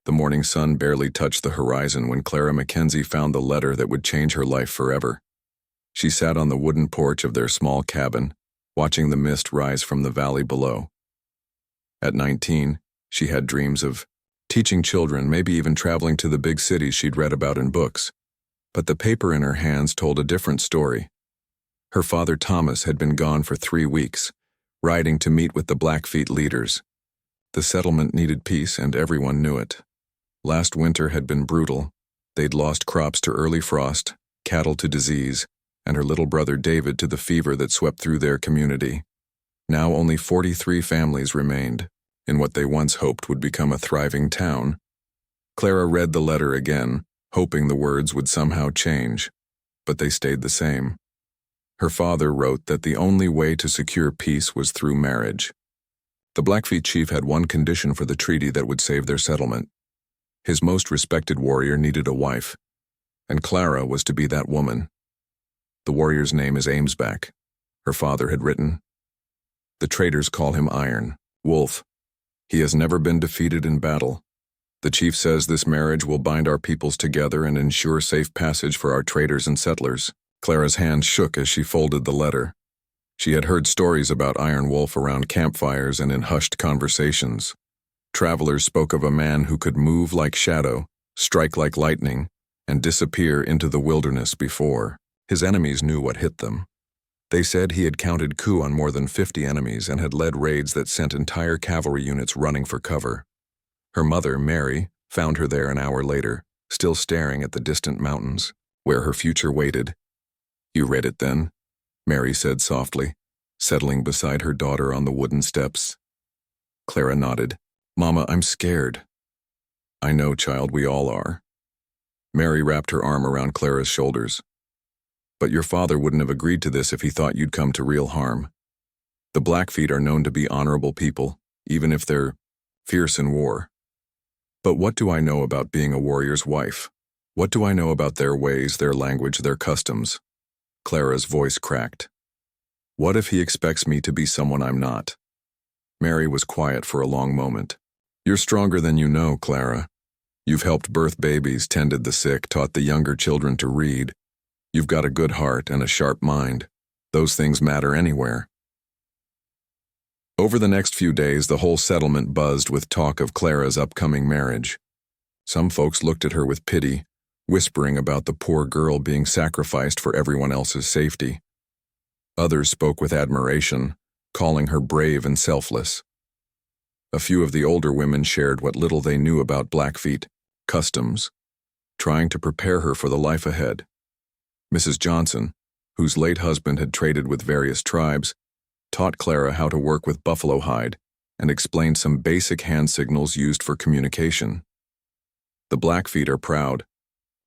The morning sun barely touched the horizon when Clara Mackenzie found the letter that would change her life forever. She sat on the wooden porch of their small cabin, watching the mist rise from the valley below. At 19, she had dreams of teaching children, maybe even traveling to the big cities she'd read about in books. But the paper in her hands told a different story. Her father Thomas had been gone for 3 weeks, riding to meet with the Blackfeet leaders. The settlement needed peace, and everyone knew it. Last winter had been brutal. They'd lost crops to early frost, cattle to disease, and her little brother David to the fever that swept through their community. Now only 43 families remained, in what they once hoped would become a thriving town. Clara read the letter again, hoping the words would somehow change, but they stayed the same. Her father wrote that the only way to secure peace was through marriage. The Blackfeet chief had one condition for the treaty that would save their settlement. His most respected warrior needed a wife, and Clara was to be that woman. The warrior's name is Amesback, her father had written. The traders call him Iron, Wolf. He has never been defeated in battle. The chief says this marriage will bind our peoples together and ensure safe passage for our traders and settlers. Clara's hand shook as she folded the letter. She had heard stories about Iron Wolf around campfires and in hushed conversations. Travelers spoke of a man who could move like shadow, strike like lightning, and disappear into the wilderness before his enemies knew what hit them. They said he had counted coup on more than 50 enemies and had led raids that sent entire cavalry units running for cover. Her mother, Mary, found her there an hour later, still staring at the distant mountains, where her future waited. "You read it then?" Mary said softly, settling beside her daughter on the wooden steps. Clara nodded. "Mama, I'm scared." "I know, child, we all are." Mary wrapped her arm around Clara's shoulders. "But your father wouldn't have agreed to this if he thought you'd come to real harm. The Blackfeet are known to be honorable people, even if they're fierce in war. But what do I know about being a warrior's wife? What do I know about their ways, their language, their customs?" Clara's voice cracked. "What if he expects me to be someone I'm not?" Mary was quiet for a long moment. "You're stronger than you know, Clara. You've helped birth babies, tended the sick, taught the younger children to read. You've got a good heart and a sharp mind. Those things matter anywhere." Over the next few days, the whole settlement buzzed with talk of Clara's upcoming marriage. Some folks looked at her with pity, whispering about the poor girl being sacrificed for everyone else's safety. Others spoke with admiration, calling her brave and selfless. A few of the older women shared what little they knew about Blackfeet customs, trying to prepare her for the life ahead. Mrs. Johnson, whose late husband had traded with various tribes, taught Clara how to work with buffalo hide and explained some basic hand signals used for communication. "The Blackfeet are proud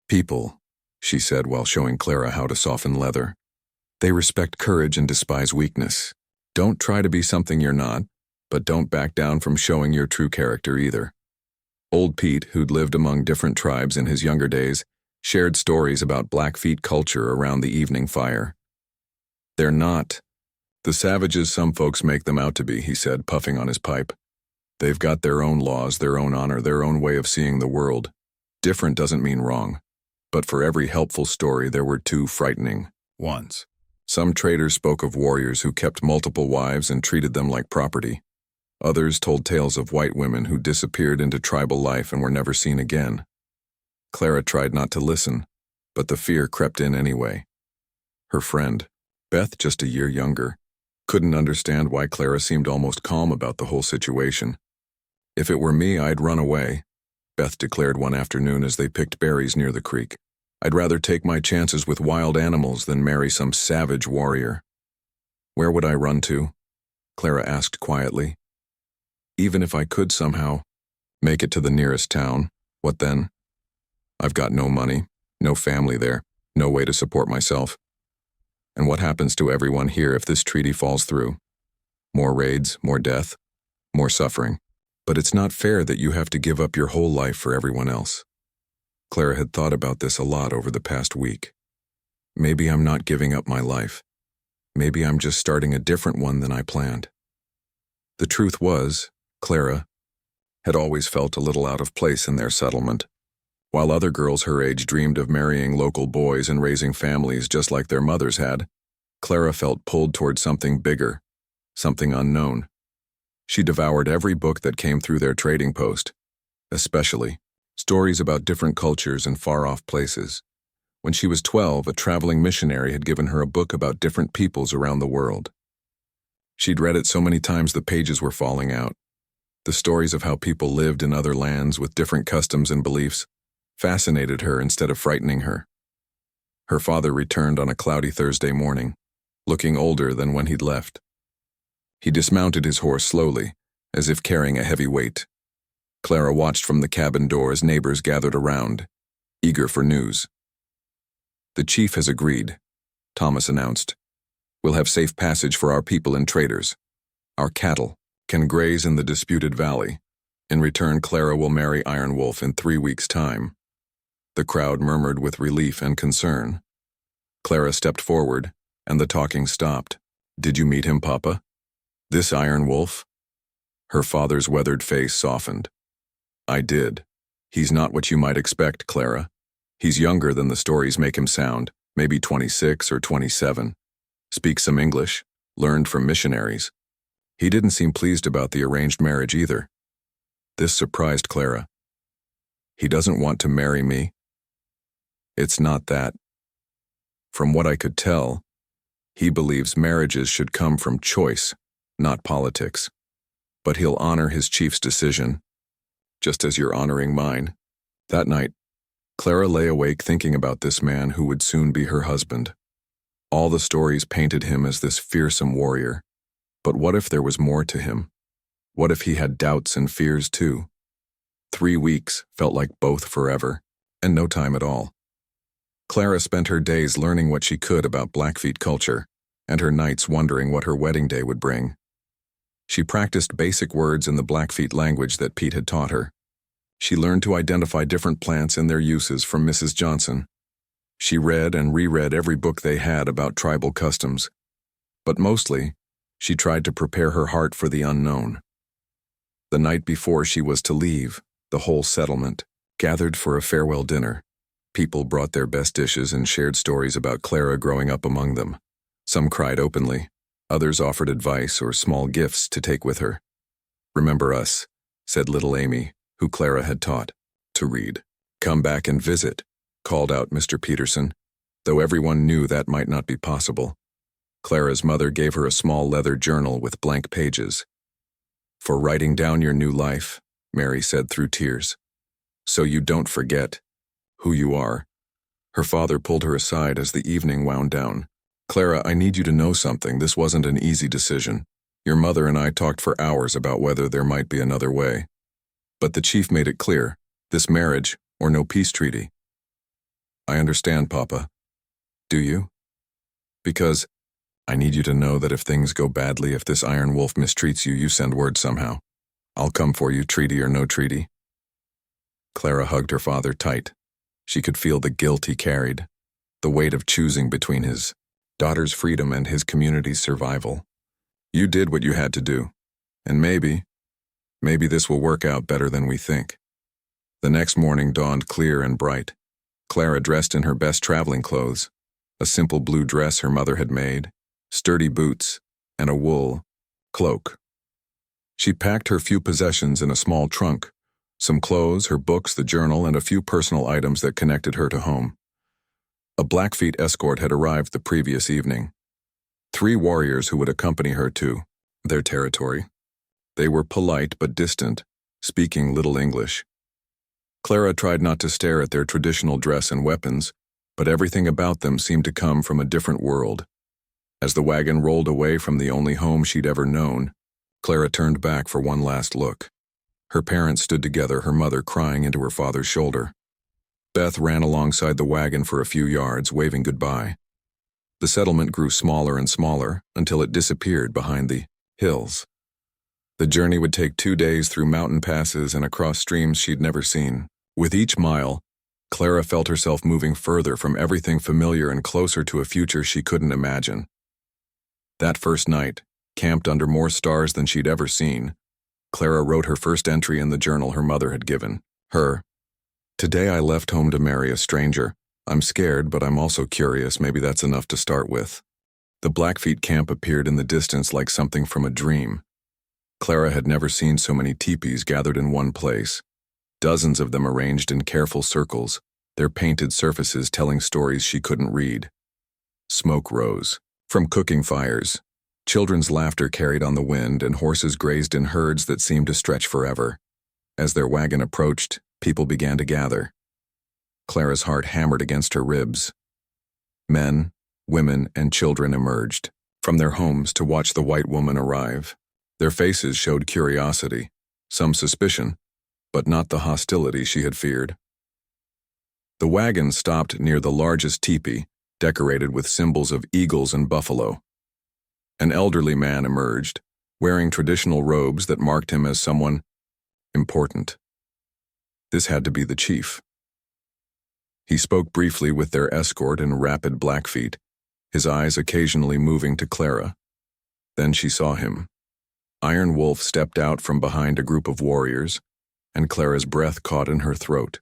people," she said while showing Clara how to soften leather. "They respect courage and despise weakness. Don't try to be something you're not, but don't back down from showing your true character either." Old Pete, who'd lived among different tribes in his younger days, shared stories about Blackfeet culture around the evening fire. "They're not the savages some folks make them out to be," he said, puffing on his pipe. "They've got their own laws, their own honor, their own way of seeing the world. Different doesn't mean wrong. But for every helpful story, there were 2 frightening ones. Some traders spoke of warriors who kept multiple wives and treated them like property. Others told tales of white women who disappeared into tribal life and were never seen again. Clara tried not to listen, but the fear crept in anyway. Her friend, Beth, just a year younger, couldn't understand why Clara seemed almost calm about the whole situation. "If it were me, I'd run away," Beth declared one afternoon as they picked berries near the creek. "I'd rather take my chances with wild animals than marry some savage warrior." "Where would I run to?" Clara asked quietly. "Even if I could somehow make it to the nearest town, what then? I've got no money, no family there, no way to support myself. And what happens to everyone here if this treaty falls through? More raids, more death, more suffering. But it's not fair that you have to give up your whole life for everyone else." Clara had thought about this a lot over the past week. Maybe I'm not giving up my life. Maybe I'm just starting a different one than I planned. The truth was, Clara had always felt a little out of place in their settlement. While other girls her age dreamed of marrying local boys and raising families just like their mothers had, Clara felt pulled toward something bigger, something unknown. She devoured every book that came through their trading post, especially stories about different cultures and far-off places. When she was 12, a traveling missionary had given her a book about different peoples around the world. She'd read it so many times the pages were falling out. The stories of how people lived in other lands with different customs and beliefs fascinated her instead of frightening her. Her father returned on a cloudy Thursday morning, looking older than when he'd left. He dismounted his horse slowly, as if carrying a heavy weight. Clara watched from the cabin door as neighbors gathered around, eager for news. "The chief has agreed," Thomas announced. "We'll have safe passage for our people and traders. Our cattle can graze in the disputed valley. In return, Clara will marry Iron Wolf in 3 weeks' time." The crowd murmured with relief and concern. Clara stepped forward, and the talking stopped. "Did you meet him, Papa? This Iron Wolf?" Her father's weathered face softened. "I did. He's not what you might expect, Clara. He's younger than the stories make him sound, maybe 26 or 27. Speaks some English, learned from missionaries. He didn't seem pleased about the arranged marriage either." This surprised Clara. "He doesn't want to marry me?" "It's not that. From what I could tell, he believes marriages should come from choice, not politics. But he'll honor his chief's decision, just as you're honoring mine." That night, Clara lay awake thinking about this man who would soon be her husband. All the stories painted him as this fearsome warrior. But what if there was more to him? What if he had doubts and fears too? 3 weeks felt like both forever, and no time at all. Clara spent her days learning what she could about Blackfeet culture, and her nights wondering what her wedding day would bring. She practiced basic words in the Blackfeet language that Pete had taught her. She learned to identify different plants and their uses from Mrs. Johnson. She read and reread every book they had about tribal customs. But mostly, she tried to prepare her heart for the unknown. The night before she was to leave, the whole settlement gathered for a farewell dinner. People brought their best dishes and shared stories about Clara growing up among them. Some cried openly. Others offered advice or small gifts to take with her. "Remember us," said little Amy, who Clara had taught to read. "Come back and visit," called out Mr. Peterson, though everyone knew that might not be possible. Clara's mother gave her a small leather journal with blank pages. "For writing down your new life," Mary said through tears, "so you don't forget who you are." Her father pulled her aside as the evening wound down. "Clara, I need you to know something. This wasn't an easy decision. Your mother and I talked for hours about whether there might be another way. But the chief made it clear, this marriage or no peace treaty." "I understand, Papa." "Do you?" "Because I need you to know that if things go badly, if this Iron Wolf mistreats you, you send word somehow. I'll come for you, treaty or no treaty." Clara hugged her father tight. She could feel the guilt he carried, the weight of choosing between his daughter's freedom and his community's survival. "You did what you had to do, and maybe this will work out better than we think." The next morning dawned clear and bright. Clara dressed in her best traveling clothes, a simple blue dress her mother had made, sturdy boots, and a wool cloak. She packed her few possessions in a small trunk, some clothes, her books, the journal, and a few personal items that connected her to home. A Blackfeet escort had arrived the previous evening. 3 warriors who would accompany her to their territory. They were polite but distant, speaking little English. Clara tried not to stare at their traditional dress and weapons, but everything about them seemed to come from a different world. As the wagon rolled away from the only home she'd ever known, Clara turned back for one last look. Her parents stood together, her mother crying into her father's shoulder. Beth ran alongside the wagon for a few yards, waving goodbye. The settlement grew smaller and smaller until it disappeared behind the hills. The journey would take 2 days through mountain passes and across streams she'd never seen. With each mile, Clara felt herself moving further from everything familiar and closer to a future she couldn't imagine. That first night, camped under more stars than she'd ever seen, Clara wrote her first entry in the journal her mother had given her. Today I left home to marry a stranger. I'm scared, but I'm also curious. Maybe that's enough to start with. The Blackfeet camp appeared in the distance like something from a dream. Clara had never seen so many teepees gathered in one place. Dozens of them arranged in careful circles, their painted surfaces telling stories she couldn't read. Smoke rose from cooking fires. Children's laughter carried on the wind, and horses grazed in herds that seemed to stretch forever. As their wagon approached, people began to gather. Clara's heart hammered against her ribs. Men, women, and children emerged from their homes to watch the white woman arrive. Their faces showed curiosity, some suspicion, but not the hostility she had feared. The wagon stopped near the largest teepee, decorated with symbols of eagles and buffalo. An elderly man emerged, wearing traditional robes that marked him as someone important. This had to be the chief. He spoke briefly with their escort in rapid Blackfeet, his eyes occasionally moving to Clara. Then she saw him. Iron Wolf stepped out from behind a group of warriors, and Clara's breath caught in her throat.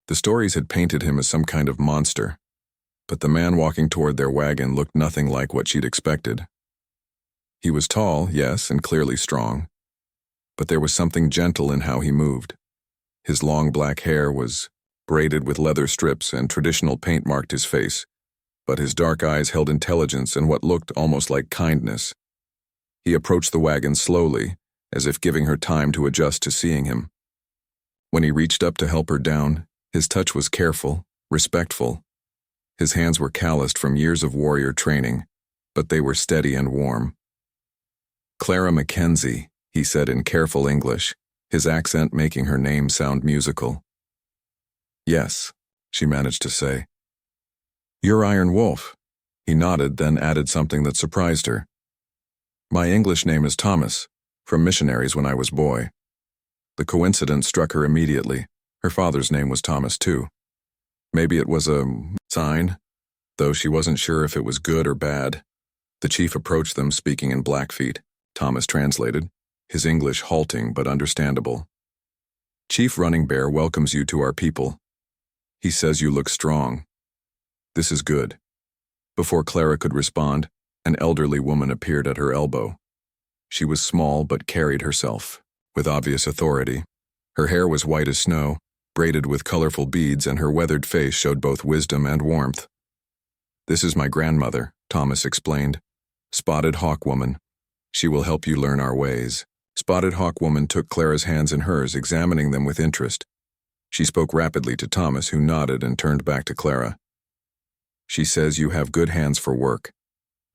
The stories had painted him as some kind of monster, but the man walking toward their wagon looked nothing like what she'd expected. He was tall, yes, and clearly strong, but there was something gentle in how he moved. His long black hair was braided with leather strips, and traditional paint marked his face, but his dark eyes held intelligence and what looked almost like kindness. He approached the wagon slowly, as if giving her time to adjust to seeing him. When he reached up to help her down, his touch was careful, respectful. His hands were calloused from years of warrior training, but they were steady and warm. "Clara Mackenzie," he said in careful English, his accent making her name sound musical. "Yes," she managed to say. "You're Iron Wolf." He nodded, then added something that surprised her. "My English name is Thomas, from missionaries when I was boy." The coincidence struck her immediately. Her father's name was Thomas, too. Maybe it was a sign, though she wasn't sure if it was good or bad. The chief approached them, speaking in Blackfeet. Thomas translated, his English halting but understandable. "Chief Running Bear welcomes you to our people. He says you look strong. This is good." Before Clara could respond, an elderly woman appeared at her elbow. She was small but carried herself with obvious authority. Her hair was white as snow, braided with colorful beads, and her weathered face showed both wisdom and warmth. "This is my grandmother," Thomas explained. "Spotted Hawk Woman. She will help you learn our ways." Spotted Hawk Woman took Clara's hands in hers, examining them with interest. She spoke rapidly to Thomas, who nodded and turned back to Clara. "She says you have good hands for work.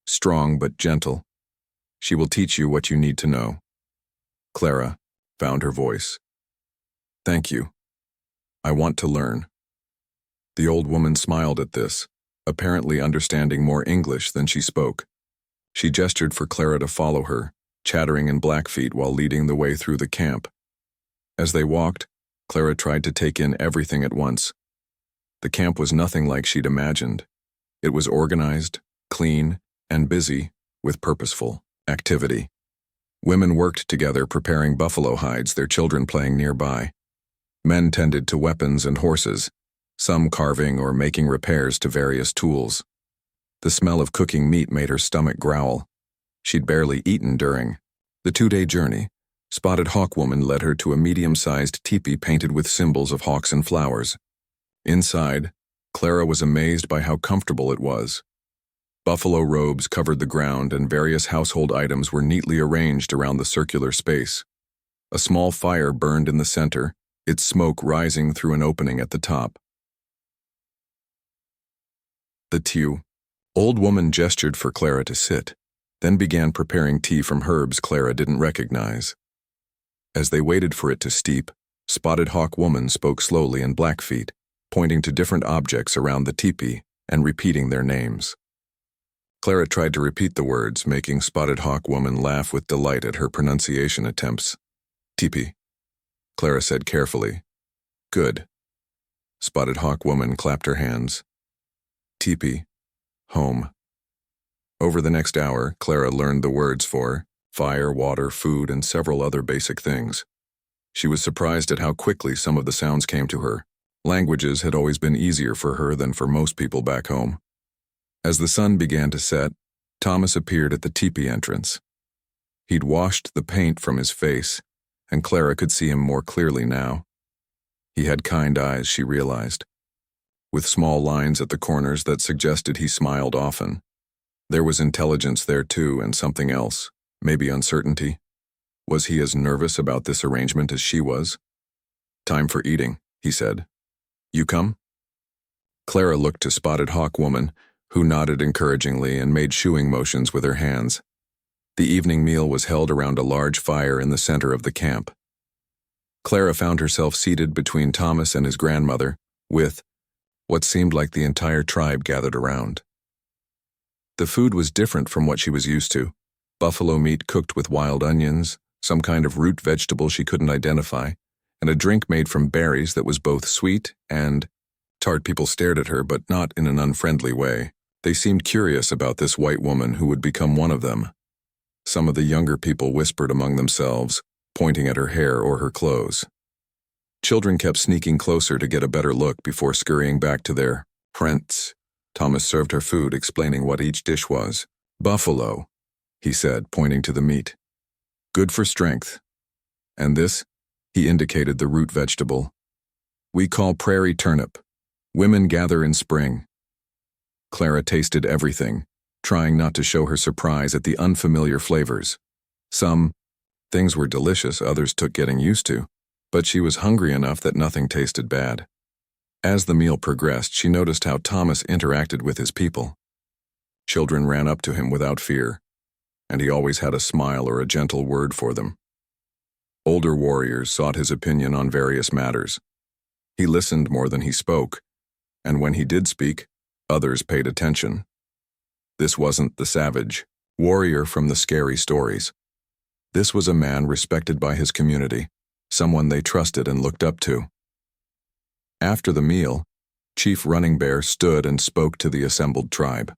Strong but gentle. She will teach you what you need to know." Clara found her voice. "Thank you. I want to learn." The old woman smiled at this, apparently understanding more English than she spoke. She gestured for Clara to follow her, chattering in Blackfeet while leading the way through the camp. As they walked, Clara tried to take in everything at once. The camp was nothing like she'd imagined. It was organized, clean, and busy with purposeful activity. Women worked together preparing buffalo hides, their children playing nearby. Men tended to weapons and horses, some carving or making repairs to various tools. The smell of cooking meat made her stomach growl. She'd barely eaten during the 2-day journey. Spotted Hawk Woman led her to a medium-sized teepee painted with symbols of hawks and flowers. Inside, Clara was amazed by how comfortable it was. Buffalo robes covered the ground, and various household items were neatly arranged around the circular space. A small fire burned in the center, its smoke rising through an opening at the top. The tew. Old woman gestured for Clara to sit, then began preparing tea from herbs Clara didn't recognize. As they waited for it to steep, Spotted Hawk Woman spoke slowly in Blackfeet, pointing to different objects around the teepee and repeating their names. Clara tried to repeat the words, making Spotted Hawk Woman laugh with delight at her pronunciation attempts. "Teepee," Clara said carefully. "Good." Spotted Hawk Woman clapped her hands. "Teepee. Home." Over the next hour, Clara learned the words for fire, water, food, and several other basic things. She was surprised at how quickly some of the sounds came to her. Languages had always been easier for her than for most people back home. As the sun began to set, Thomas appeared at the teepee entrance. He'd washed the paint from his face, and Clara could see him more clearly now. He had kind eyes, she realized, with small lines at the corners that suggested he smiled often. There was intelligence there too, and something else, maybe uncertainty. Was he as nervous about this arrangement as she was? "Time for eating," he said. "You come?" Clara looked to Spotted Hawk Woman, who nodded encouragingly and made shooing motions with her hands. The evening meal was held around a large fire in the center of the camp. Clara found herself seated between Thomas and his grandmother, with what seemed like the entire tribe gathered around. The food was different from what she was used to. Buffalo meat cooked with wild onions, some kind of root vegetable she couldn't identify, and a drink made from berries that was both sweet and tart. People stared at her, but not in an unfriendly way. They seemed curious about this white woman who would become one of them. Some of the younger people whispered among themselves, pointing at her hair or her clothes. Children kept sneaking closer to get a better look before scurrying back to their prints. Thomas served her food, explaining what each dish was. "Buffalo," he said, pointing to the meat. "Good for strength. And this?" He indicated the root vegetable. "We call prairie turnip. Women gather in spring." Clara tasted everything, trying not to show her surprise at the unfamiliar flavors. Some things were delicious, others took getting used to, but she was hungry enough that nothing tasted bad. As the meal progressed, she noticed how Thomas interacted with his people. Children ran up to him without fear, and he always had a smile or a gentle word for them. Older warriors sought his opinion on various matters. He listened more than he spoke, and when he did speak, others paid attention. This wasn't the savage warrior from the scary stories. This was a man respected by his community, someone they trusted and looked up to. After the meal, Chief Running Bear stood and spoke to the assembled tribe.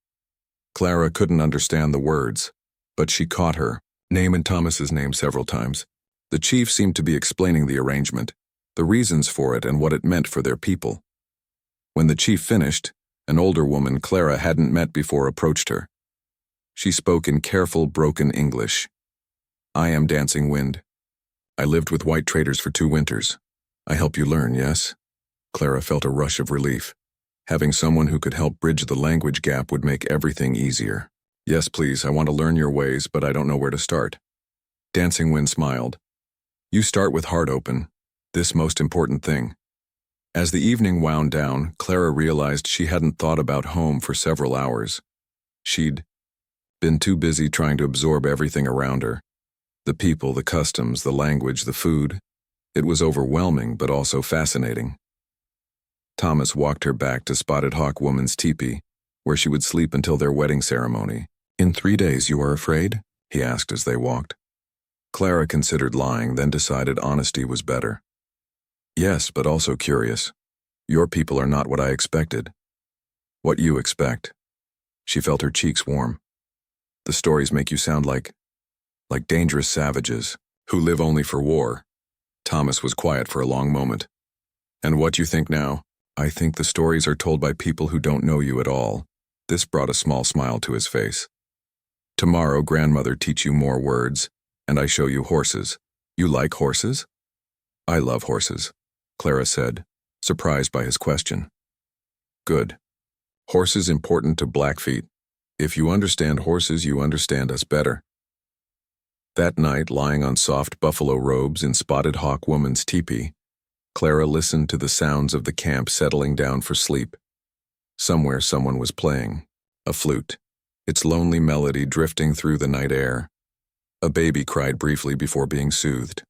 Clara couldn't understand the words, but she caught her name and Thomas's name several times. The chief seemed to be explaining the arrangement, the reasons for it, and what it meant for their people. When the chief finished, an older woman Clara hadn't met before approached her. She spoke in careful, broken English. "I am Dancing Wind. I lived with white traders for 2 winters. I help you learn, yes?" Clara felt a rush of relief. Having someone who could help bridge the language gap would make everything easier. "Yes, please, I want to learn your ways, but I don't know where to start." Dancing Wind smiled. "You start with heart open, this most important thing." As the evening wound down, Clara realized she hadn't thought about home for several hours. She'd been too busy trying to absorb everything around her. The people, the customs, the language, the food. It was overwhelming, but also fascinating. Thomas walked her back to Spotted Hawk Woman's teepee, where she would sleep until their wedding ceremony. "In 3 days, you are afraid?" he asked as they walked. Clara considered lying, then decided honesty was better. "Yes, but also curious. Your people are not what I expected." "What you expect?" She felt her cheeks warm. "The stories make you sound like dangerous savages who live only for war." Thomas was quiet for a long moment. "And what you think now?" "I think the stories are told by people who don't know you at all." This brought a small smile to his face. "Tomorrow, grandmother teach you more words, and I show you horses. You like horses?" "I love horses," Clara said, surprised by his question. "Good. Horses important to Blackfeet. If you understand horses, you understand us better." That night, lying on soft buffalo robes in Spotted Hawk Woman's teepee, Clara listened to the sounds of the camp settling down for sleep. Somewhere someone was playing, a flute, its lonely melody drifting through the night air. A baby cried briefly before being soothed.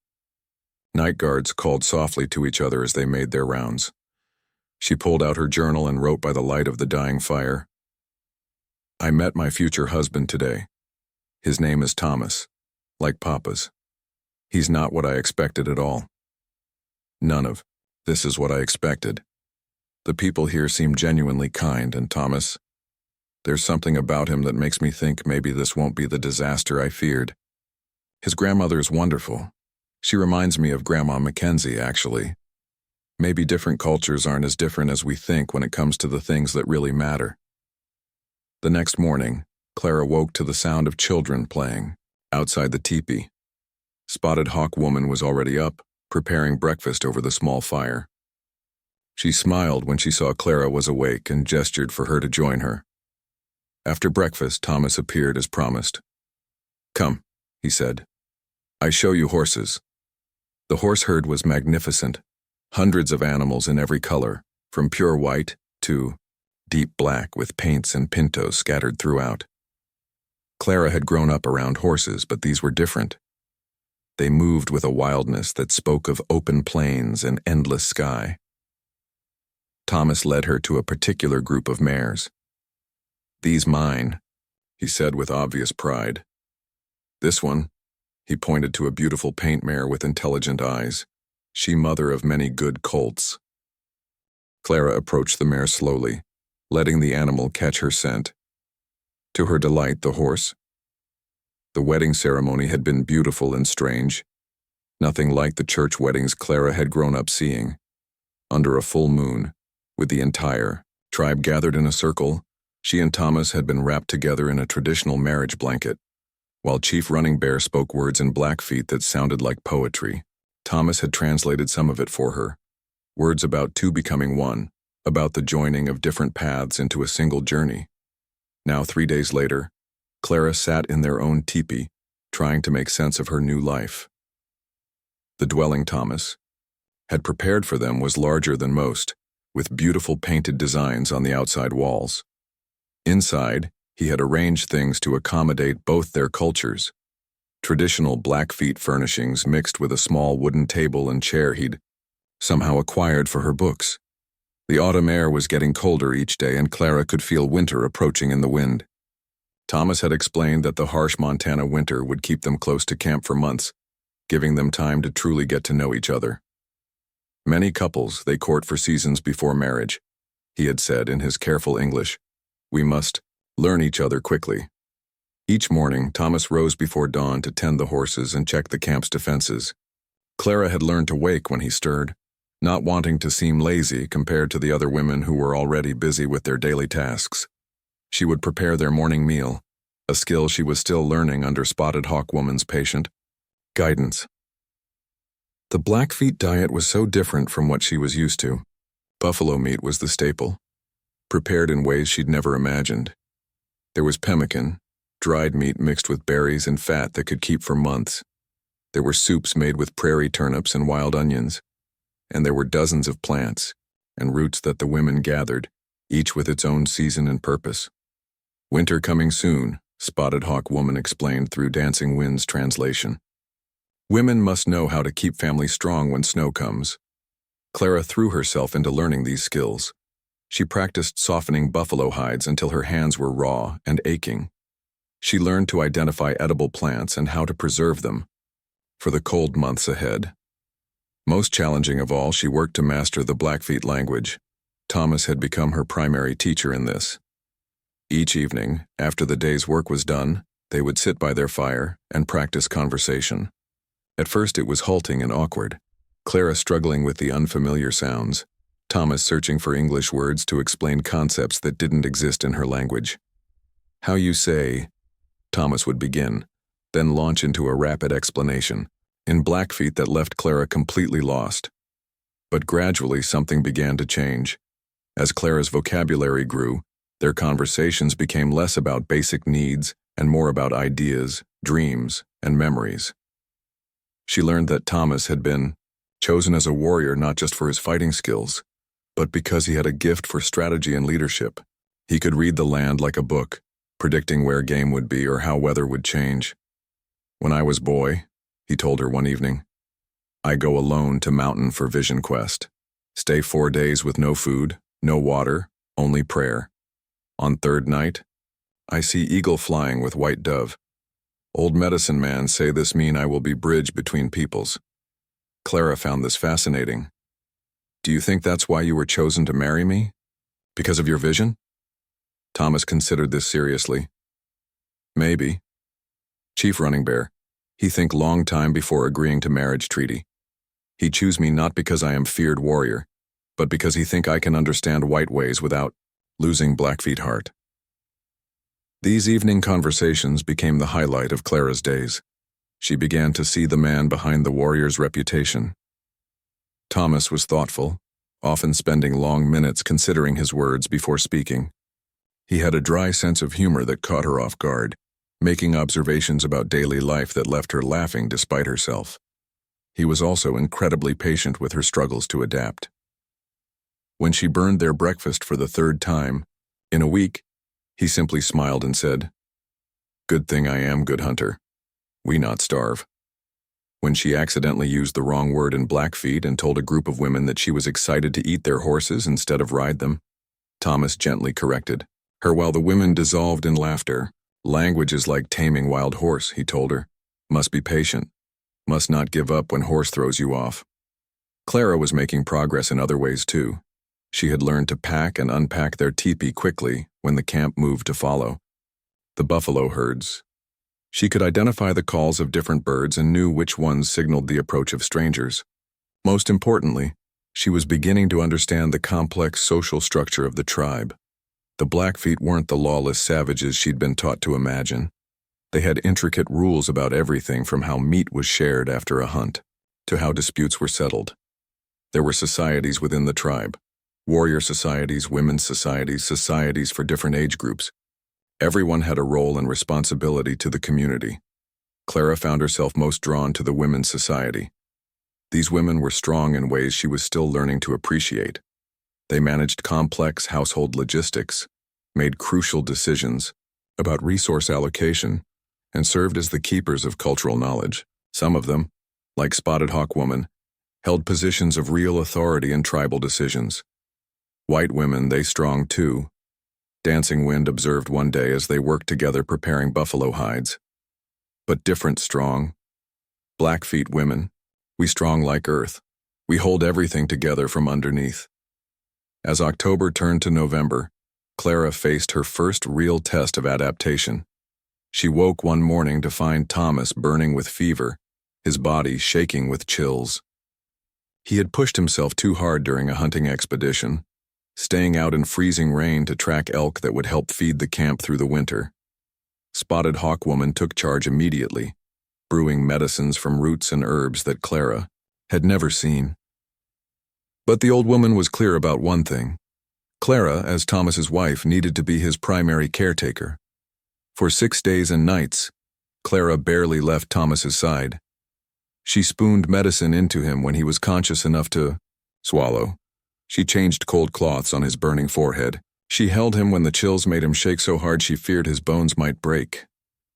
Night guards called softly to each other as they made their rounds. She pulled out her journal and wrote by the light of the dying fire. "I met my future husband today. His name is Thomas, like Papa's. He's not what I expected at all. None of this is what I expected. The people here seem genuinely kind, and Thomas, there's something about him that makes me think maybe this won't be the disaster I feared." His grandmother's wonderful. She reminds me of Grandma Mackenzie, actually. Maybe different cultures aren't as different as we think when it comes to the things that really matter. The next morning, Clara woke to the sound of children playing outside the teepee. Spotted Hawk Woman was already up, preparing breakfast over the small fire. She smiled when she saw Clara was awake and gestured for her to join her. After breakfast, Thomas appeared as promised. "Come," he said. "I show you horses." The horse herd was magnificent. Hundreds of animals in every color, from pure white to deep black with paints and pintos scattered throughout. Clara had grown up around horses, but these were different. They moved with a wildness that spoke of open plains and endless sky. Thomas led her to a particular group of mares. "These mine," he said with obvious pride. "This one," he pointed to a beautiful paint mare with intelligent eyes, "she mother of many good colts." Clara approached the mare slowly, letting the animal catch her scent. To her delight, the horse. The wedding ceremony had been beautiful and strange, nothing like the church weddings Clara had grown up seeing. Under a full moon, with the entire tribe gathered in a circle, she and Thomas had been wrapped together in a traditional marriage blanket. While Chief Running Bear spoke words in Blackfeet that sounded like poetry, Thomas had translated some of it for her. Words about two becoming one, about the joining of different paths into a single journey. Now, 3 days later, Clara sat in their own teepee, trying to make sense of her new life. The dwelling Thomas had prepared for them was larger than most, with beautiful painted designs on the outside walls. Inside, he had arranged things to accommodate both their cultures. Traditional Blackfeet furnishings mixed with a small wooden table and chair he'd somehow acquired for her books. The autumn air was getting colder each day, and Clara could feel winter approaching in the wind. Thomas had explained that the harsh Montana winter would keep them close to camp for months, giving them time to truly get to know each other. Many couples, they court for seasons before marriage, he had said in his careful English. We must learn each other quickly. Each morning, Thomas rose before dawn to tend the horses and check the camp's defenses. Clara had learned to wake when he stirred, not wanting to seem lazy compared to the other women who were already busy with their daily tasks. She would prepare their morning meal, a skill she was still learning under Spotted Hawk Woman's patient guidance. The Blackfeet diet was so different from what she was used to. Buffalo meat was the staple, prepared in ways she'd never imagined. There was pemmican, dried meat mixed with berries and fat that could keep for months. There were soups made with prairie turnips and wild onions. And there were dozens of plants and roots that the women gathered, each with its own season and purpose. Winter coming soon, Spotted Hawk Woman explained through Dancing Wind's translation. Women must know how to keep families strong when snow comes. Clara threw herself into learning these skills. She practiced softening buffalo hides until her hands were raw and aching. She learned to identify edible plants and how to preserve them for the cold months ahead. Most challenging of all, she worked to master the Blackfeet language. Thomas had become her primary teacher in this. Each evening, after the day's work was done, they would sit by their fire and practice conversation. At first it was halting and awkward, Clara struggling with the unfamiliar sounds, Thomas searching for English words to explain concepts that didn't exist in her language. "How you say," Thomas would begin, then launch into a rapid explanation in Blackfeet that left Clara completely lost. But gradually something began to change. As Clara's vocabulary grew, their conversations became less about basic needs and more about ideas, dreams, and memories. She learned that Thomas had been chosen as a warrior not just for his fighting skills, but because he had a gift for strategy and leadership. He could read the land like a book, predicting where game would be or how weather would change. "When I was boy," he told her one evening, "I go alone to mountain for vision quest. Stay 4 days with no food, no water, only prayer. On third night, I see eagle flying with white dove. Old medicine man say this mean I will be bridge between peoples." Clara found this fascinating. "Do you think that's why you were chosen to marry me? Because of your vision?" Thomas considered this seriously. "Maybe. Chief Running Bear, He think long time before agreeing to marriage treaty. He choose me not because I am feared warrior, but because he think I can understand white ways without losing Blackfeet heart. These evening conversations became the highlight of Clara's days. She began to see the man behind the warrior's reputation. Thomas was thoughtful, often spending long minutes considering his words before speaking. He had a dry sense of humor that caught her off guard, making observations about daily life that left her laughing despite herself. He was also incredibly patient with her struggles to adapt. When she burned their breakfast for the third time, in a week, he simply smiled and said, "Good thing I am good hunter. We not starve." When she accidentally used the wrong word in Blackfeet and told a group of women that she was excited to eat their horses instead of ride them, Thomas gently corrected her while the women dissolved in laughter. "Language is like taming wild horse," he told her. "Must be patient. Must not give up when horse throws you off." Clara was making progress in other ways too. She had learned to pack and unpack their teepee quickly when the camp moved to follow the buffalo herds. She could identify the calls of different birds and knew which ones signaled the approach of strangers. Most importantly, she was beginning to understand the complex social structure of the tribe. The Blackfeet weren't the lawless savages she'd been taught to imagine. They had intricate rules about everything from how meat was shared after a hunt to how disputes were settled. There were societies within the tribe: warrior societies, women's societies, societies for different age groups. Everyone had a role and responsibility to the community. Clara found herself most drawn to the women's society. These women were strong in ways she was still learning to appreciate. They managed complex household logistics, made crucial decisions about resource allocation, and served as the keepers of cultural knowledge. Some of them, like Spotted Hawk Woman, held positions of real authority in tribal decisions. White women, they strong too. Dancing Wind observed one day as they worked together preparing buffalo hides. But different strong. Blackfeet women, we strong like earth. We hold everything together from underneath. As October turned to November, Clara faced her first real test of adaptation. She woke one morning to find Thomas burning with fever, his body shaking with chills. He had pushed himself too hard during a hunting expedition, staying out in freezing rain to track elk that would help feed the camp through the winter. Spotted Hawk Woman took charge immediately, brewing medicines from roots and herbs that Clara had never seen. But the old woman was clear about one thing. Clara, as Thomas's wife, needed to be his primary caretaker. For 6 days and nights, Clara barely left Thomas's side. She spooned medicine into him when he was conscious enough to swallow. She changed cold cloths on his burning forehead. She held him when the chills made him shake so hard she feared his bones might break.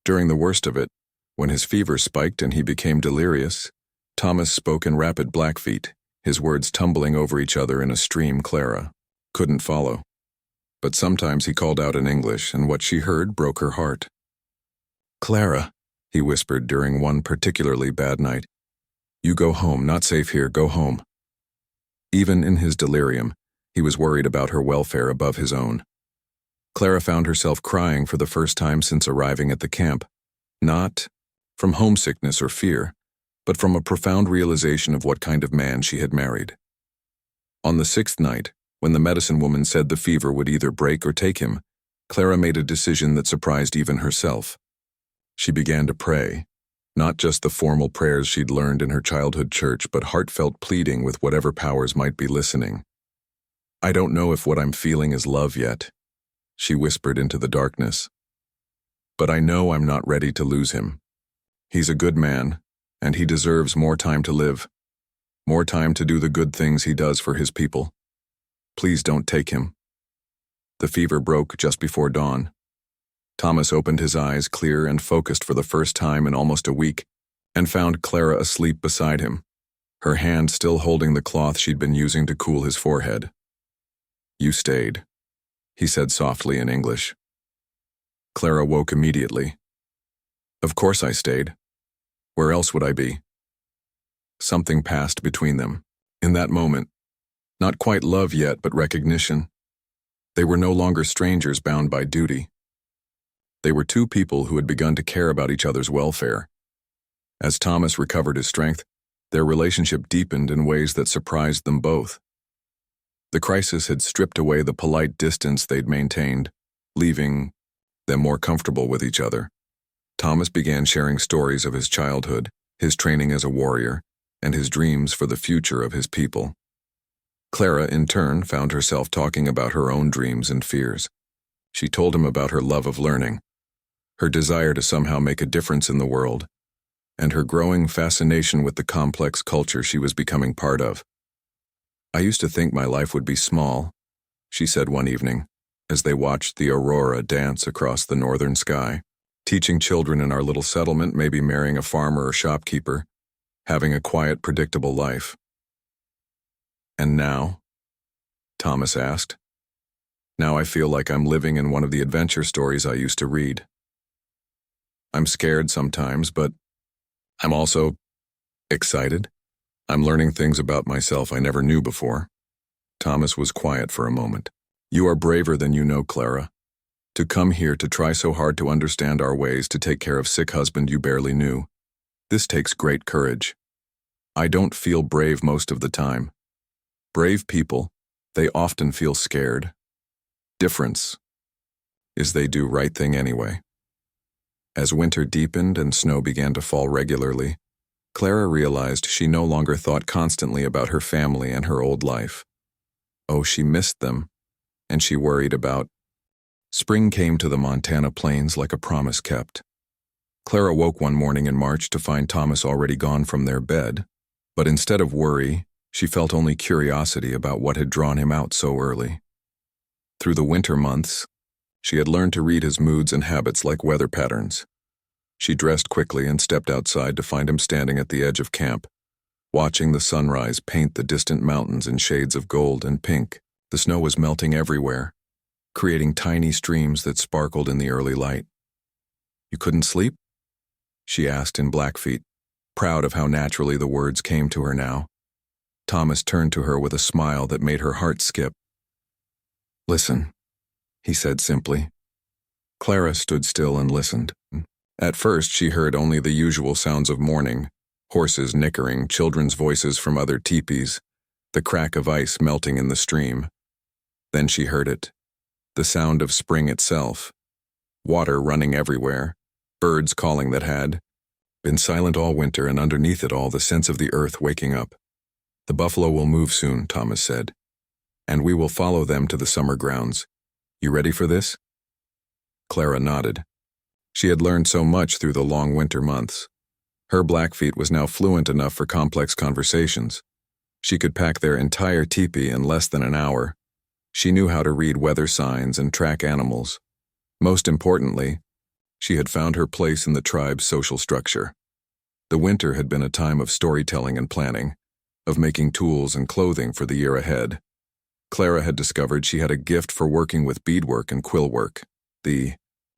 During the worst of it, when his fever spiked and he became delirious, Thomas spoke in rapid Blackfeet, his words tumbling over each other in a stream Clara couldn't follow. But sometimes he called out in English, and what she heard broke her heart. "Clara," he whispered during one particularly bad night, "you go home, not safe here, go home." Even in his delirium, he was worried about her welfare above his own. Clara found herself crying for the first time since arriving at the camp, not from homesickness or fear, but from a profound realization of what kind of man she had married. On the 6th night, when the medicine woman said the fever would either break or take him, Clara made a decision that surprised even herself. She began to pray, not just the formal prayers she'd learned in her childhood church, but heartfelt pleading with whatever powers might be listening. "I don't know if what I'm feeling is love yet," she whispered into the darkness. "But I know I'm not ready to lose him. He's a good man, and he deserves more time to live, more time to do the good things he does for his people. Please don't take him." The fever broke just before dawn. Thomas opened his eyes clear and focused for the first time in almost a week, and found Clara asleep beside him, her hand still holding the cloth she'd been using to cool his forehead. "You stayed," he said softly in English. Clara woke immediately. "Of course I stayed. Where else would I be?" Something passed between them. In that moment, not quite love yet, but recognition. They were no longer strangers bound by duty. They were two people who had begun to care about each other's welfare. As Thomas recovered his strength, their relationship deepened in ways that surprised them both. The crisis had stripped away the polite distance they'd maintained, leaving them more comfortable with each other. Thomas began sharing stories of his childhood, his training as a warrior, and his dreams for the future of his people. Clara, in turn, found herself talking about her own dreams and fears. She told him about her love of learning, her desire to somehow make a difference in the world, and her growing fascination with the complex culture she was becoming part of. "I used to think my life would be small," she said one evening, as they watched the aurora dance across the northern sky. "Teaching children in our little settlement, maybe marrying a farmer or shopkeeper, having a quiet, predictable life." "And now?" Thomas asked. "Now I feel like I'm living in one of the adventure stories I used to read. I'm scared sometimes, but I'm also excited. I'm learning things about myself I never knew before." Thomas was quiet for a moment. "You are braver than you know, Clara. To come here to try so hard to understand our ways to take care of sick husband you barely knew. This takes great courage. I don't feel brave most of the time. Brave people, they often feel scared. Difference is they do right thing anyway." As winter deepened and snow began to fall regularly, Clara realized she no longer thought constantly about her family and her old life. Oh, she missed them, and she worried about. Spring came to the Montana plains like a promise kept. Clara woke one morning in March to find Thomas already gone from their bed, but instead of worry, she felt only curiosity about what had drawn him out so early. Through the winter months, she had learned to read his moods and habits like weather patterns. She dressed quickly and stepped outside to find him standing at the edge of camp, watching the sunrise paint the distant mountains in shades of gold and pink. The snow was melting everywhere, creating tiny streams that sparkled in the early light. "You couldn't sleep?" she asked in Blackfeet, proud of how naturally the words came to her now. Thomas turned to her with a smile that made her heart skip. "Listen," he said simply. Clara stood still and listened. At first, she heard only the usual sounds of morning, horses nickering, children's voices from other teepees, the crack of ice melting in the stream. Then she heard it, the sound of spring itself, water running everywhere, birds calling that had been silent all winter, and underneath it all the sense of the earth waking up. "The buffalo will move soon," Thomas said, "and we will follow them to the summer grounds. You ready for this?" Clara nodded. She had learned so much through the long winter months. Her Blackfeet was now fluent enough for complex conversations. She could pack their entire teepee in less than an hour. She knew how to read weather signs and track animals. Most importantly, she had found her place in the tribe's social structure. The winter had been a time of storytelling and planning, of making tools and clothing for the year ahead. Clara had discovered she had a gift for working with beadwork and quill work, the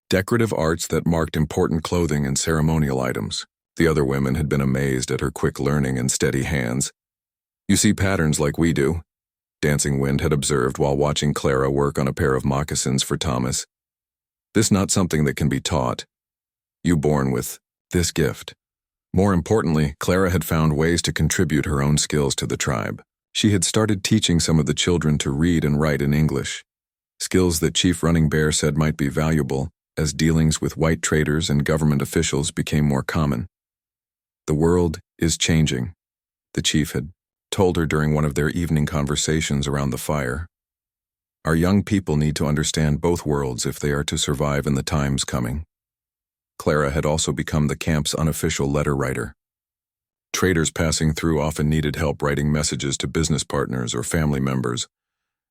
decorative arts that marked important clothing and ceremonial items. The other women had been amazed at her quick learning and steady hands. "You see patterns like we do," Dancing Wind had observed while watching Clara work on a pair of moccasins for Thomas. "This not something that can be taught. You born with this gift." More importantly, Clara had found ways to contribute her own skills to the tribe. She had started teaching some of the children to read and write in English, skills that Chief Running Bear said might be valuable as dealings with white traders and government officials became more common. "The world is changing," the chief had told her during one of their evening conversations around the fire. "Our young people need to understand both worlds if they are to survive in the times coming." Clara had also become the camp's unofficial letter writer. Traders passing through often needed help writing messages to business partners or family members,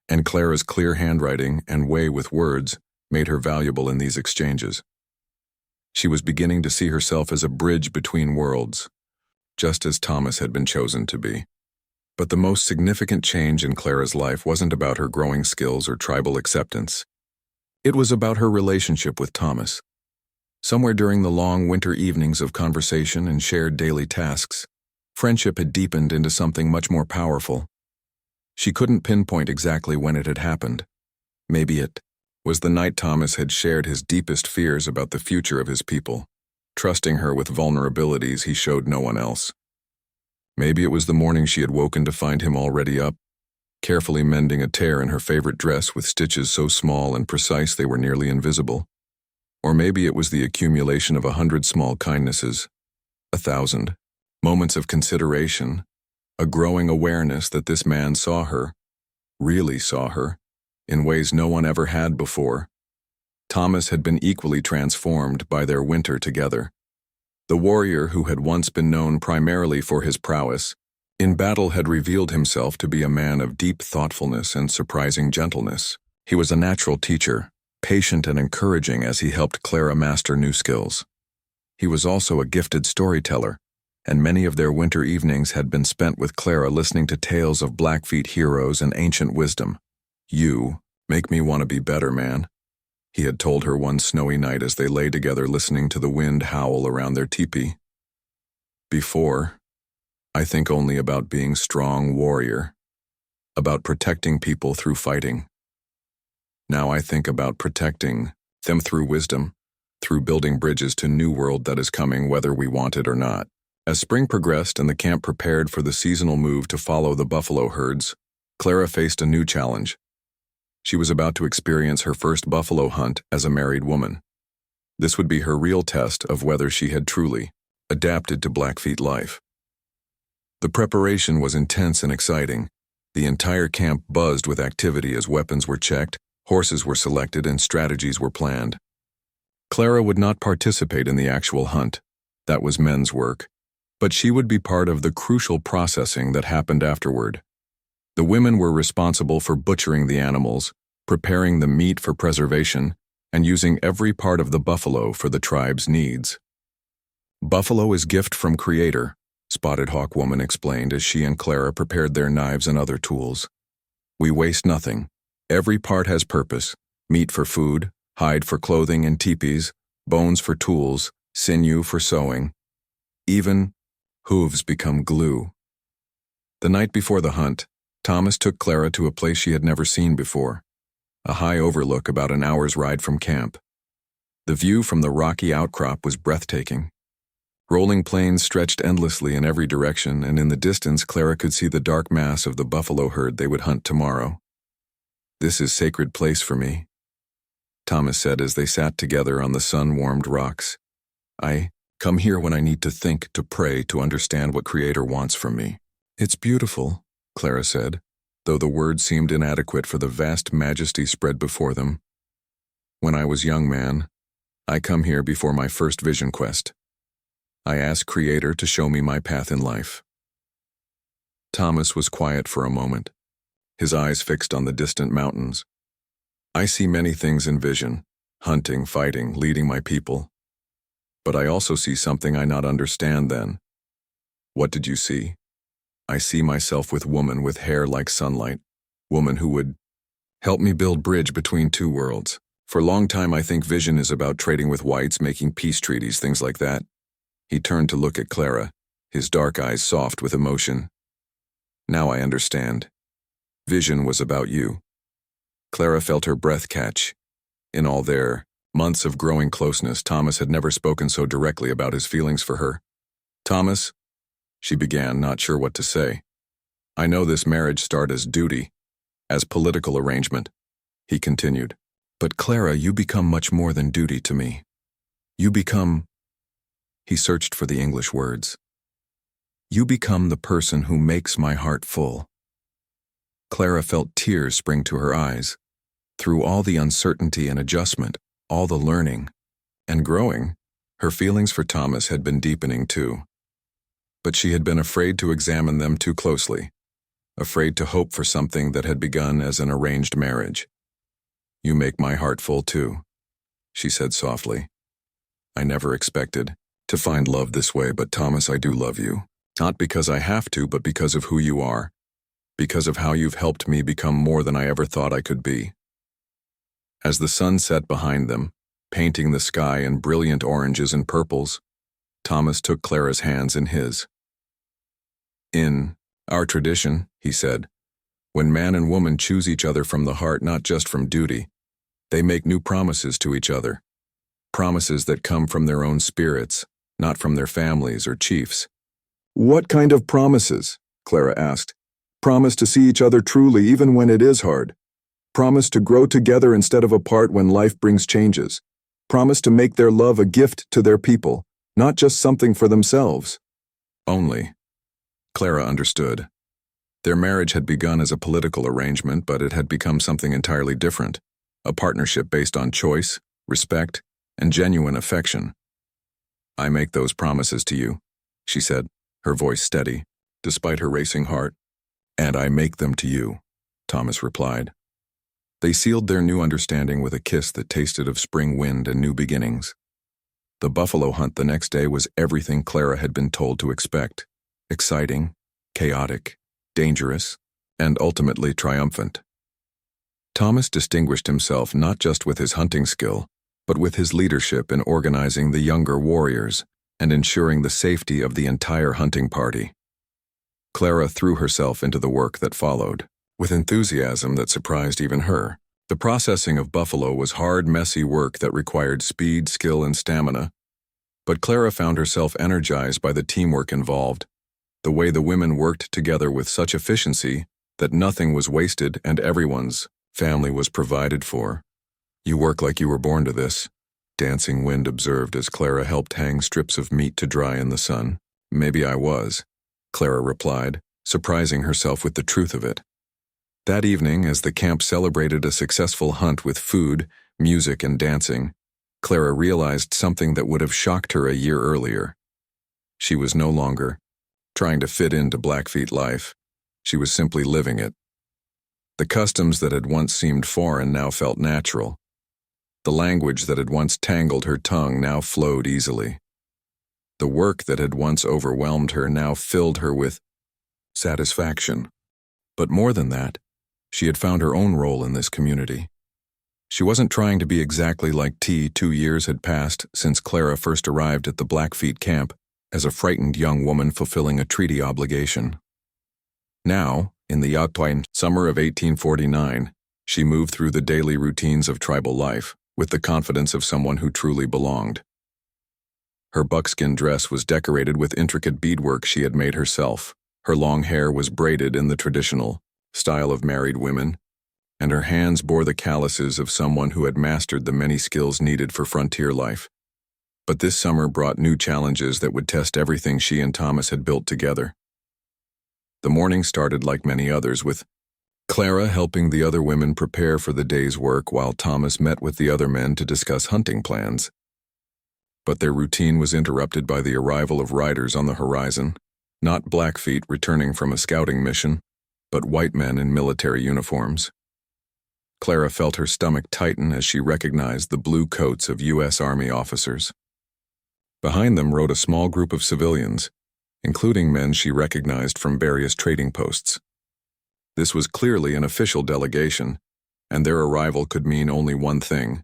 and Clara's clear handwriting and way with words made her valuable in these exchanges. She was beginning to see herself as a bridge between worlds, just as Thomas had been chosen to be. But the most significant change in Clara's life wasn't about her growing skills or tribal acceptance. It was about her relationship with Thomas. Somewhere during the long winter evenings of conversation and shared daily tasks, friendship had deepened into something much more powerful. She couldn't pinpoint exactly when it had happened. Maybe it was the night Thomas had shared his deepest fears about the future of his people, trusting her with vulnerabilities he showed no one else. Maybe it was the morning she had woken to find him already up, carefully mending a tear in her favorite dress with stitches so small and precise they were nearly invisible. Or maybe it was the accumulation of 100 small kindnesses, 1,000 moments of consideration, a growing awareness that this man saw her, really saw her, in ways no one ever had before. Thomas had been equally transformed by their winter together. The warrior who had once been known primarily for his prowess, in battle had revealed himself to be a man of deep thoughtfulness and surprising gentleness. He was a natural teacher, patient and encouraging as he helped Clara master new skills. He was also a gifted storyteller, and many of their winter evenings had been spent with Clara listening to tales of Blackfeet heroes and ancient wisdom. "You make me want to be better, man," he had told her one snowy night as they lay together listening to the wind howl around their teepee. "Before, I think only about being strong warrior, about protecting people through fighting. Now I think about protecting them through wisdom, through building bridges to new world that is coming whether we want it or not." As spring progressed and the camp prepared for the seasonal move to follow the buffalo herds, Clara faced a new challenge. She was about to experience her first buffalo hunt as a married woman. This would be her real test of whether she had truly adapted to Blackfeet life. The preparation was intense and exciting. The entire camp buzzed with activity as weapons were checked, horses were selected, and strategies were planned. Clara would not participate in the actual hunt. That was men's work. But she would be part of the crucial processing that happened afterward. The women were responsible for butchering the animals, preparing the meat for preservation, and using every part of the buffalo for the tribe's needs. "Buffalo is gift from Creator," Spotted Hawk Woman explained as she and Clara prepared their knives and other tools. "We waste nothing. Every part has purpose: meat for food, hide for clothing and teepees, bones for tools, sinew for sewing. Even hooves become glue." The night before the hunt, Thomas took Clara to a place she had never seen before, a high overlook about an hour's ride from camp. The view from the rocky outcrop was breathtaking. Rolling plains stretched endlessly in every direction, and in the distance Clara could see the dark mass of the buffalo herd they would hunt tomorrow. "This is sacred place for me," Thomas said as they sat together on the sun-warmed rocks. "I come here when I need to think, to pray, to understand what Creator wants from me." "It's beautiful," Clara said, though the words seemed inadequate for the vast majesty spread before them. "When I was young man, I come here before my first vision quest. I asked Creator to show me my path in life." Thomas was quiet for a moment, his eyes fixed on the distant mountains. "I see many things in vision, hunting, fighting, leading my people. But I also see something I not understand then." "What did you see?" "I see myself with woman with hair like sunlight, woman who would help me build bridge between two worlds. For a long time I think vision is about trading with whites, making peace treaties, things like that." He turned to look at Clara, his dark eyes soft with emotion. "Now I understand. Vision was about you." Clara felt her breath catch. In all their months of growing closeness, Thomas had never spoken so directly about his feelings for her. "Thomas," she began, not sure what to say. "I know this marriage started as duty, as political arrangement," he continued. "But Clara, you become much more than duty to me. You become—" he searched for the English words. "You become the person who makes my heart full." Clara felt tears spring to her eyes. Through all the uncertainty and adjustment, all the learning and growing, her feelings for Thomas had been deepening too. But she had been afraid to examine them too closely, afraid to hope for something that had begun as an arranged marriage. "You make my heart full too," she said softly. "I never expected to find love this way, but Thomas, I do love you. Not because I have to, but because of who you are, because of how you've helped me become more than I ever thought I could be." As the sun set behind them, painting the sky in brilliant oranges and purples, Thomas took Clara's hands in his. "In our tradition," he said, "when man and woman choose each other from the heart, not just from duty, they make new promises to each other. promises that come from their own spirits, not from their families or chiefs. "What kind of promises?" Clara asked. "Promise to see each other truly even when it is hard. Promise to grow together instead of apart when life brings changes. Promise to make their love a gift to their people, not just something for themselves." Only. Clara understood. Their marriage had begun as a political arrangement, but it had become something entirely different, a partnership based on choice, respect, and genuine affection. "I make those promises to you," she said, her voice steady, despite her racing heart. "And I make them to you," Thomas replied. They sealed their new understanding with a kiss that tasted of spring wind and new beginnings. The buffalo hunt the next day was everything Clara had been told to expect: exciting, chaotic, dangerous, and ultimately triumphant. Thomas distinguished himself not just with his hunting skill, but with his leadership in organizing the younger warriors and ensuring the safety of the entire hunting party. Clara threw herself into the work that followed, with enthusiasm that surprised even her. The processing of buffalo was hard, messy work that required speed, skill, and stamina, but Clara found herself energized by the teamwork involved, the way the women worked together with such efficiency that nothing was wasted and everyone's family was provided for. "You work like you were born to this," Dancing Wind observed as Clara helped hang strips of meat to dry in the sun. "Maybe I was," Clara replied, surprising herself with the truth of it. That evening, as the camp celebrated a successful hunt with food, music, and dancing, Clara realized something that would have shocked her a year earlier. She was no longer trying to fit into Blackfeet life. She was simply living it. The customs that had once seemed foreign now felt natural. The language that had once tangled her tongue now flowed easily. The work that had once overwhelmed her now filled her with satisfaction. But more than that, she had found her own role in this community. She wasn't trying to be exactly like T. 2 years had passed since Clara first arrived at the Blackfeet camp as a frightened young woman fulfilling a treaty obligation. Now, in the Yatwain summer of 1849, she moved through the daily routines of tribal life with the confidence of someone who truly belonged. Her buckskin dress was decorated with intricate beadwork she had made herself. Her long hair was braided in the traditional style of married women, and her hands bore the calluses of someone who had mastered the many skills needed for frontier life. But this summer brought new challenges that would test everything she and Thomas had built together. The morning started like many others, with Clara helping the other women prepare for the day's work while Thomas met with the other men to discuss hunting plans. But their routine was interrupted by the arrival of riders on the horizon, not Blackfeet returning from a scouting mission, but white men in military uniforms. Clara felt her stomach tighten as she recognized the blue coats of U.S. Army officers. Behind them rode a small group of civilians, including men she recognized from various trading posts. This was clearly an official delegation, and their arrival could mean only one thing: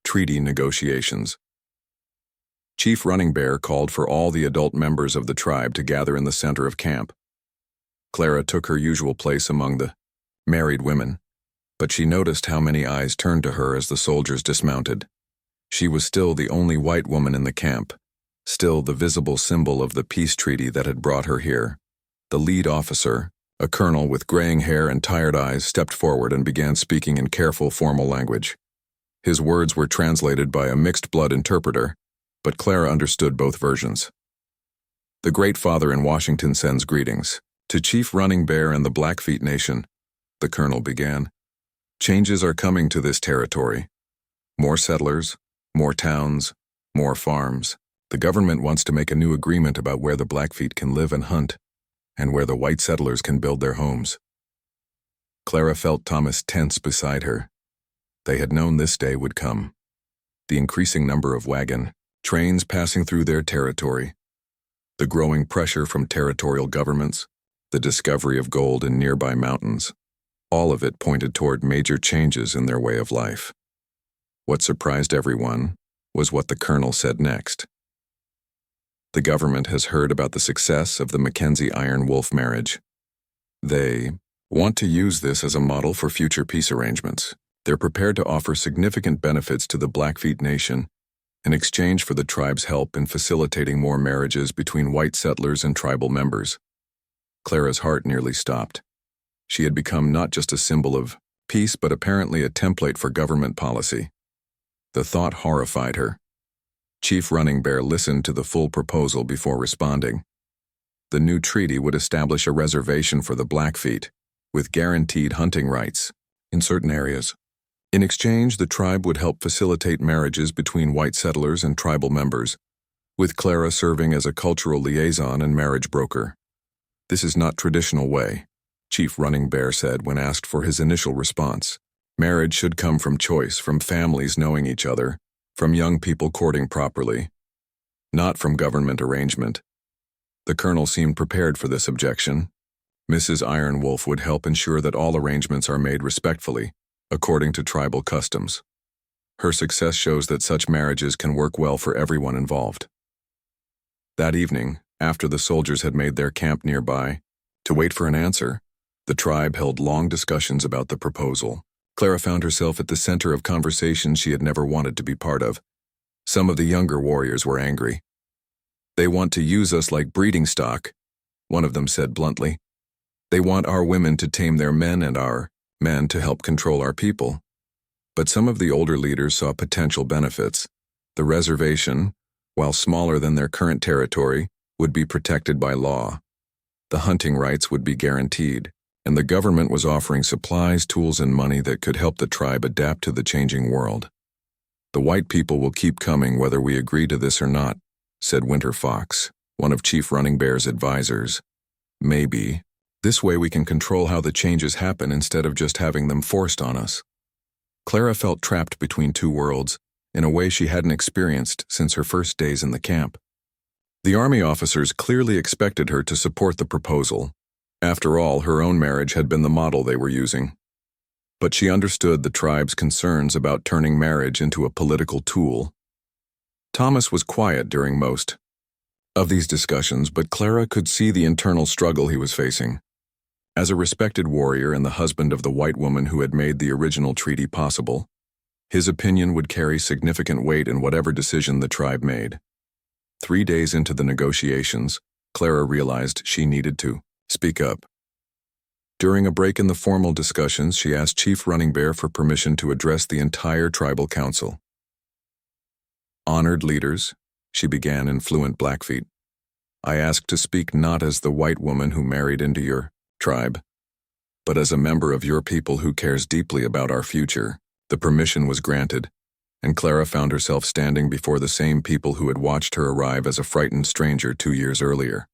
treaty negotiations. Chief Running Bear called for all the adult members of the tribe to gather in the center of camp. Clara took her usual place among the married women, but she noticed how many eyes turned to her as the soldiers dismounted. She was still the only white woman in the camp, still the visible symbol of the peace treaty that had brought her here. The lead officer, a colonel with graying hair and tired eyes, stepped forward and began speaking in careful, formal language. His words were translated by a mixed-blood interpreter, but Clara understood both versions. "The Great Father in Washington sends greetings to Chief Running Bear and the Blackfeet Nation," the colonel began. "Changes are coming to this territory. More settlers, more towns, more farms. The government wants to make a new agreement about where the Blackfeet can live and hunt, and where the white settlers can build their homes." Clara felt Thomas tense beside her. They had known this day would come. The increasing number of wagon trains passing through their territory, the growing pressure from territorial governments, the discovery of gold in nearby mountains, all of it pointed toward major changes in their way of life. What surprised everyone was what the colonel said next. "The government has heard about the success of the Mackenzie Iron Wolf marriage. They want to use this as a model for future peace arrangements. They're prepared to offer significant benefits to the Blackfeet Nation in exchange for the tribe's help in facilitating more marriages between white settlers and tribal members. Clara's heart nearly stopped. She had become not just a symbol of peace but apparently a template for government policy. The thought horrified her. Chief Running Bear listened to the full proposal before responding. The new treaty would establish a reservation for the Blackfeet, with guaranteed hunting rights in certain areas. In exchange, the tribe would help facilitate marriages between white settlers and tribal members, with Clara serving as a cultural liaison and marriage broker. "This is not traditional way," Chief Running Bear said when asked for his initial response. "Marriage should come from choice, from families knowing each other, from young people courting properly, not from government arrangement." The colonel seemed prepared for this objection. Mrs. Iron Wolf would help ensure that all arrangements are made respectfully, according to tribal customs. Her success shows that such marriages can work well for everyone involved. That evening, after the soldiers had made their camp nearby, to wait for an answer, the tribe held long discussions about the proposal. Clara found herself at the center of conversations she had never wanted to be part of. Some of the younger warriors were angry. "They want to use us like breeding stock," one of them said bluntly. "They want our women to tame their men and our men to help control our people." But some of the older leaders saw potential benefits. The reservation, while smaller than their current territory, would be protected by law. The hunting rights would be guaranteed, and the government was offering supplies, tools, and money that could help the tribe adapt to the changing world. "The white people will keep coming whether we agree to this or not," said Winter Fox, one of Chief Running Bear's advisors. "Maybe. This way we can control how the changes happen instead of just having them forced on us." Clara felt trapped between two worlds, in a way she hadn't experienced since her first days in the camp. The army officers clearly expected her to support the proposal. After all, her own marriage had been the model they were using. But she understood the tribe's concerns about turning marriage into a political tool. Thomas was quiet during most of these discussions, but Clara could see the internal struggle he was facing. As a respected warrior and the husband of the white woman who had made the original treaty possible, his opinion would carry significant weight in whatever decision the tribe made. 3 days into the negotiations, Clara realized she needed to speak up. During a break in the formal discussions, she asked Chief Running Bear for permission to address the entire tribal council. "Honored leaders," she began in fluent Blackfeet, "I ask to speak not as the white woman who married into your tribe, but as a member of your people who cares deeply about our future." The permission was granted, and Clara found herself standing before the same people who had watched her arrive as a frightened stranger 2 years earlier.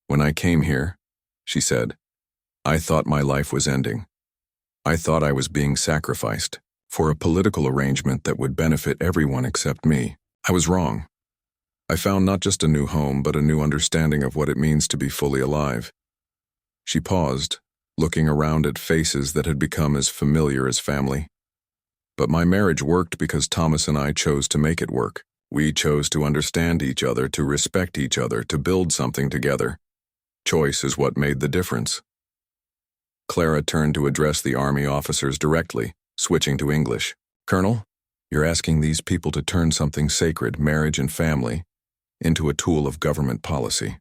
"When I came here," she said, "I thought my life was ending. I thought I was being sacrificed for a political arrangement that would benefit everyone except me. I was wrong. I found not just a new home, but a new understanding of what it means to be fully alive." She paused, looking around at faces that had become as familiar as family. "But my marriage worked because Thomas and I chose to make it work. We chose to understand each other, to respect each other, to build something together. Choice is what made the difference." Clara turned to address the army officers directly, switching to English. "Colonel, you're asking these people to turn something sacred, marriage and family, into a tool of government policy.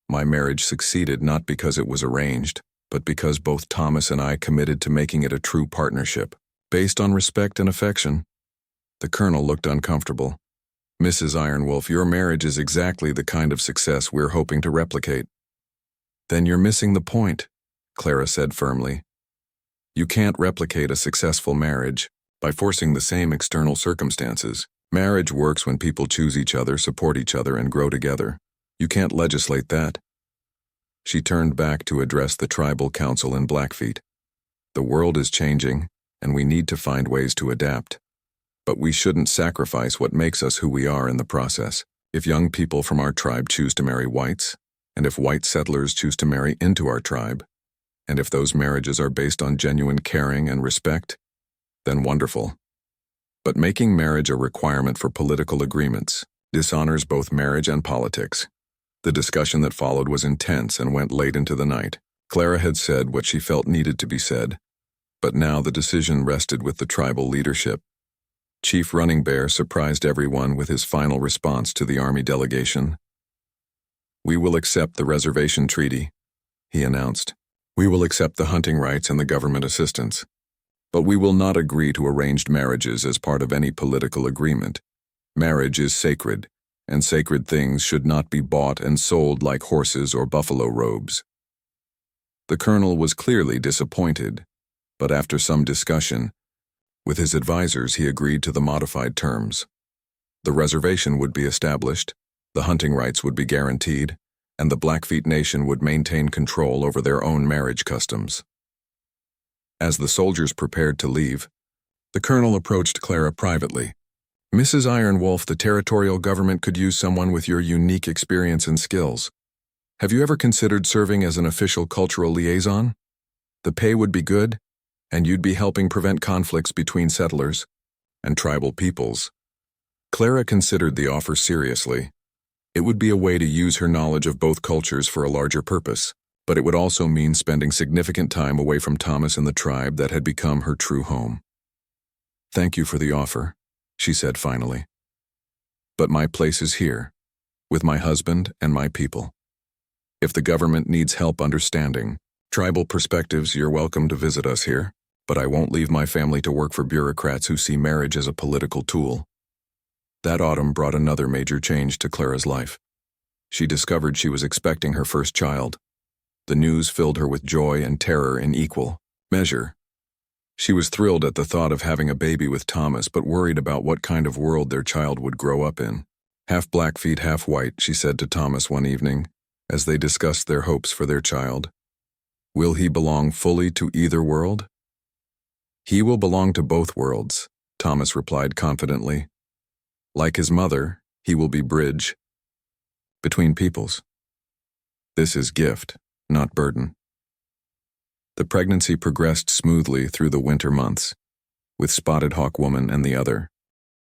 My marriage succeeded not because it was arranged, but because both Thomas and I committed to making it a true partnership, based on respect and affection." The colonel looked uncomfortable. "Mrs. Iron Wolf, your marriage is exactly the kind of success we're hoping to replicate." "Then you're missing the point," Clara said firmly. "You can't replicate a successful marriage by forcing the same external circumstances. Marriage works when people choose each other, support each other, and grow together. You can't legislate that." She turned back to address the tribal council in Blackfeet. "The world is changing, and we need to find ways to adapt. But we shouldn't sacrifice what makes us who we are in the process. If young people from our tribe choose to marry whites, and if white settlers choose to marry into our tribe, and if those marriages are based on genuine caring and respect, then wonderful. But making marriage a requirement for political agreements dishonors both marriage and politics." The discussion that followed was intense and went late into the night. Clara had said what she felt needed to be said, but now the decision rested with the tribal leadership. Chief Running Bear surprised everyone with his final response to the Army delegation. "We will accept the reservation treaty," he announced. "We will accept the hunting rights and the government assistance. But we will not agree to arranged marriages as part of any political agreement. Marriage is sacred, and sacred things should not be bought and sold like horses or buffalo robes." The colonel was clearly disappointed, but after some discussion, with his advisors he agreed to the modified terms. The reservation would be established, the hunting rights would be guaranteed, and the Blackfeet Nation would maintain control over their own marriage customs. As the soldiers prepared to leave, the colonel approached Clara privately. "Mrs. Ironwolf, the territorial government could use someone with your unique experience and skills. Have you ever considered serving as an official cultural liaison? The pay would be good, and you'd be helping prevent conflicts between settlers and tribal peoples." Clara considered the offer seriously. It would be a way to use her knowledge of both cultures for a larger purpose, but it would also mean spending significant time away from Thomas and the tribe that had become her true home. "Thank you for the offer," she said finally. "But my place is here, with my husband and my people. If the government needs help understanding tribal perspectives, you're welcome to visit us here, but I won't leave my family to work for bureaucrats who see marriage as a political tool." That autumn brought another major change to Clara's life. She discovered she was expecting her first child. The news filled her with joy and terror in equal measure. She was thrilled at the thought of having a baby with Thomas, but worried about what kind of world their child would grow up in. "Half Blackfeet, half white," she said to Thomas one evening, as they discussed their hopes for their child. "Will he belong fully to either world?" "He will belong to both worlds," Thomas replied confidently. "Like his mother, he will be bridge between peoples. This is gift, not burden." The pregnancy progressed smoothly through the winter months, with Spotted Hawk Woman and the other